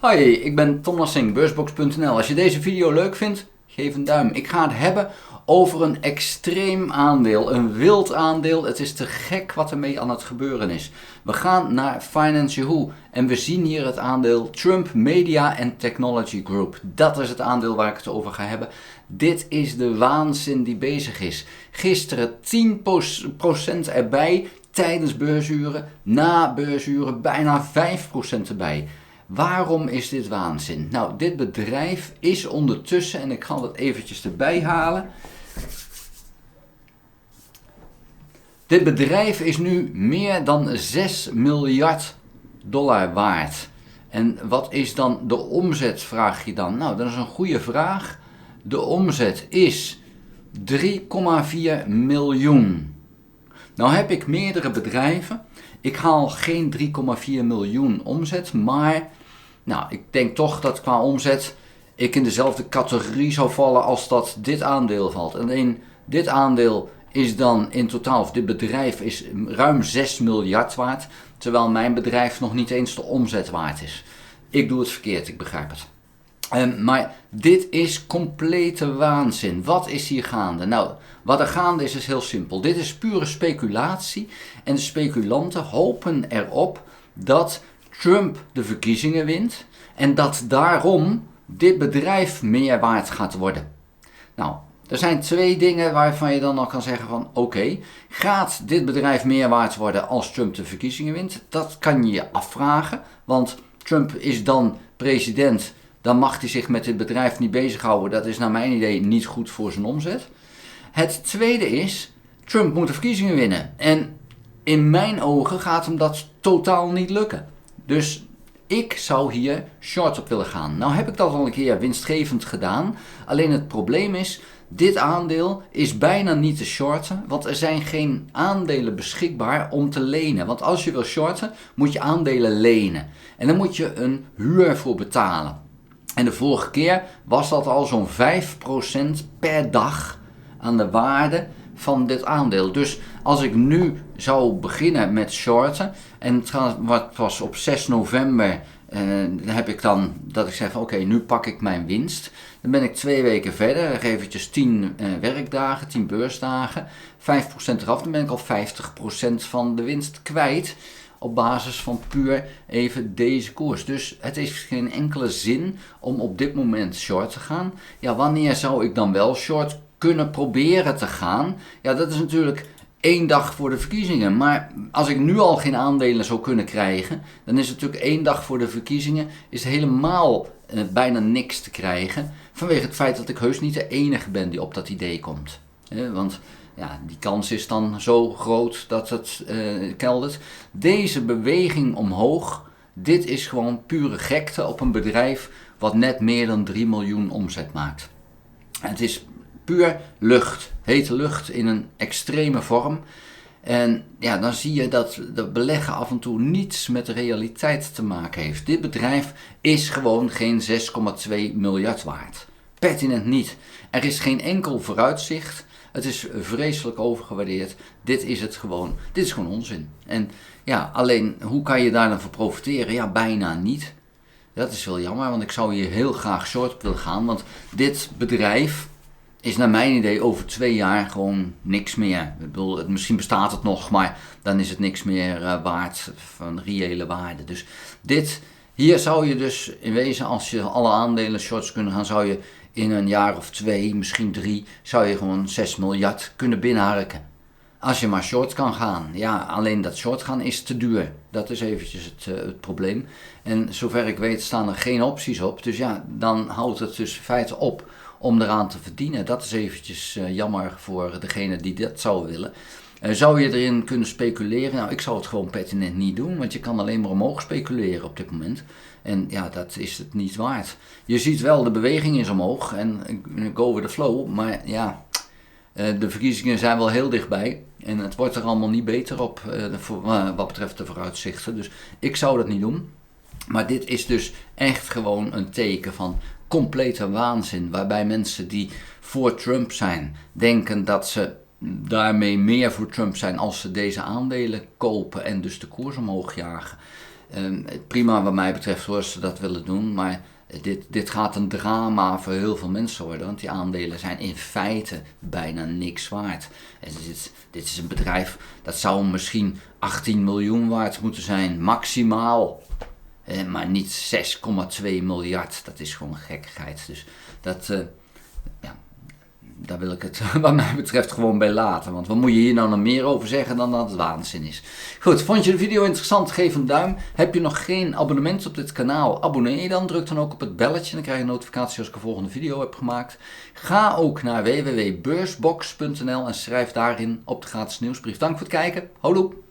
Hoi, ik ben Tom Lassing, beursbox.nl. Als je deze video leuk vindt, geef een duim. Ik ga het hebben over een extreem aandeel, een wild aandeel. Het is te gek wat ermee aan het gebeuren is. We gaan naar Financial Who en we zien hier het aandeel Trump Media and Technology Group. Dat is het aandeel waar ik het over ga hebben. Dit is de waanzin die bezig is. Gisteren 10% erbij tijdens beursuren, na beursuren bijna 5% erbij. Waarom is dit waanzin? Nou, dit bedrijf is ondertussen, en ik ga dat eventjes erbij halen. Dit bedrijf is nu meer dan 6 miljard dollar waard. En wat is dan de omzet, vraag je dan? Nou, dat is een goede vraag. De omzet is 3,4 miljoen. Nou heb ik meerdere bedrijven. Ik haal geen 3,4 miljoen omzet, maar ik denk toch dat qua omzet ik in dezelfde categorie zou vallen als dat dit aandeel valt. Alleen dit aandeel is dan in totaal, of dit bedrijf is ruim 6 miljard waard, terwijl mijn bedrijf nog niet eens de omzet waard is. Ik doe het verkeerd, ik begrijp het. Maar dit is complete waanzin. Wat is hier gaande? Nou, wat er gaande is heel simpel. Dit is pure speculatie en de speculanten hopen erop dat Trump de verkiezingen wint en dat daarom dit bedrijf meer waard gaat worden. Nou, er zijn twee dingen waarvan je dan al kan zeggen van oké, gaat dit bedrijf meer waard worden als Trump de verkiezingen wint? Dat kan je je afvragen, want Trump is dan president. Dan mag hij zich met dit bedrijf niet bezighouden. Dat is naar mijn idee niet goed voor zijn omzet. Het tweede is, Trump moet de verkiezingen winnen. En in mijn ogen gaat hem dat totaal niet lukken. Dus ik zou hier short op willen gaan. Nou heb ik dat al een keer winstgevend gedaan. Alleen het probleem is, dit aandeel is bijna niet te shorten. Want er zijn geen aandelen beschikbaar om te lenen. Want als je wil shorten, moet je aandelen lenen. En dan moet je een huur voor betalen. En de vorige keer was dat al zo'n 5% per dag aan de waarde van dit aandeel. Dus als ik nu zou beginnen met shorten, en het was op 6 november, heb ik dan dat ik zeg van oké, nu pak ik mijn winst. Dan ben ik 2 weken verder, dan geef ik 10 werkdagen, 10 beursdagen, 5% eraf, dan ben ik al 50% van de winst kwijt. Op basis van puur even deze koers. Dus het heeft geen enkele zin om op dit moment short te gaan. Ja, wanneer zou ik dan wel short kunnen proberen te gaan? Ja, dat is natuurlijk 1 dag voor de verkiezingen. Maar als ik nu al geen aandelen zou kunnen krijgen, dan is het natuurlijk 1 dag voor de verkiezingen is helemaal bijna niks te krijgen. Vanwege het feit dat ik heus niet de enige ben die op dat idee komt. Want ja, die kans is dan zo groot dat het keldert. Deze beweging omhoog, dit is gewoon pure gekte op een bedrijf wat net meer dan 3 miljoen omzet maakt. Het is puur lucht, hete lucht in een extreme vorm. En ja, dan zie je dat de beleggen af en toe niets met de realiteit te maken heeft. Dit bedrijf is gewoon geen 6,2 miljard waard. Pertinent niet. Er is geen enkel vooruitzicht. Het is vreselijk overgewaardeerd. Dit is gewoon onzin. En ja, alleen hoe kan je daar dan voor profiteren? Ja, bijna niet. Dat is wel jammer, want ik zou hier heel graag short op willen gaan. Want dit bedrijf is naar mijn idee over 2 jaar gewoon niks meer. Ik bedoel, misschien bestaat het nog, maar dan is het niks meer waard van reële waarde. Dus hier zou je dus in wezen, als je alle aandelen shorts kunnen gaan, zou je in een jaar of 2, misschien 3, zou je gewoon 6 miljard kunnen binnenharken. Als je maar short kan gaan. Ja, alleen dat short gaan is te duur. Dat is eventjes het probleem. En zover ik weet staan er geen opties op. Dus ja, dan houdt het dus in feite op om eraan te verdienen. Dat is eventjes jammer voor degene die dat zou willen. Zou je erin kunnen speculeren? Nou, ik zou het gewoon pertinent niet doen, want je kan alleen maar omhoog speculeren op dit moment. En ja, dat is het niet waard. Je ziet wel, de beweging is omhoog en go with the flow, maar ja, de verkiezingen zijn wel heel dichtbij. En het wordt er allemaal niet beter op wat betreft de vooruitzichten. Dus ik zou dat niet doen. Maar dit is dus echt gewoon een teken van complete waanzin. Waarbij mensen die voor Trump zijn, denken dat ze daarmee meer voor Trump zijn als ze deze aandelen kopen en dus de koers omhoog jagen. Prima wat mij betreft zoals ze dat willen doen, maar dit gaat een drama voor heel veel mensen worden, want die aandelen zijn in feite bijna niks waard. En dit is een bedrijf dat zou misschien 18 miljoen waard moeten zijn, maximaal. Maar niet 6,2 miljard, dat is gewoon gekkigheid. Dus daar wil ik het wat mij betreft gewoon bij laten. Want wat moet je hier nou nog meer over zeggen dan dat het waanzin is. Goed, vond je de video interessant? Geef een duim. Heb je nog geen abonnement op dit kanaal? Abonneer je dan. Druk dan ook op het belletje. Dan krijg je een notificatie als ik een volgende video heb gemaakt. Ga ook naar www.beursbox.nl en schrijf daarin op de gratis nieuwsbrief. Dank voor het kijken. Houdoe!